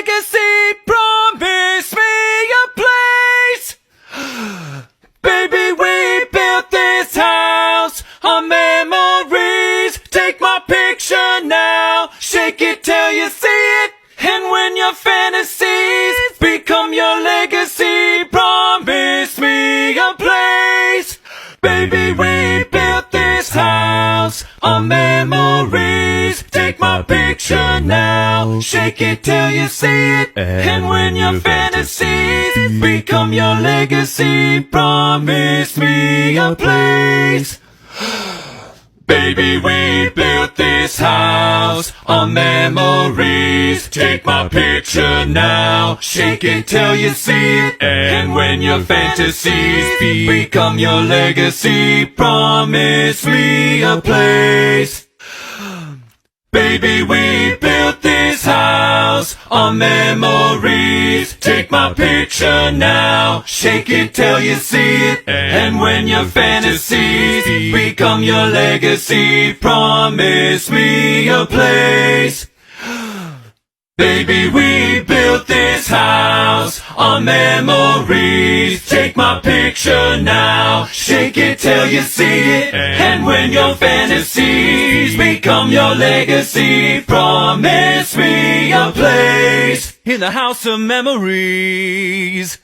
legacy. Promise me a place. Baby, we built this house on memories. Take my picture now, shake it till you see it. And when your fantasies become your legacy, promise me a place. Baby, we built this house on memories. Take my picture now, shake it till you see it. And when your fantasies become your legacy, promise me a place. Baby, we built this house on memories. Take my picture now, shake it till you see it. And when your fantasies become your legacy, promise me a place. Baby, we built this house on memories. Take my picture now, shake it till you see it. And when your fantasies become your legacy, promise me a place. Baby, we built this house on memories. Take my picture now, shake it till you see it. And when your fantasies become your legacy, promise me a place in the house of memories.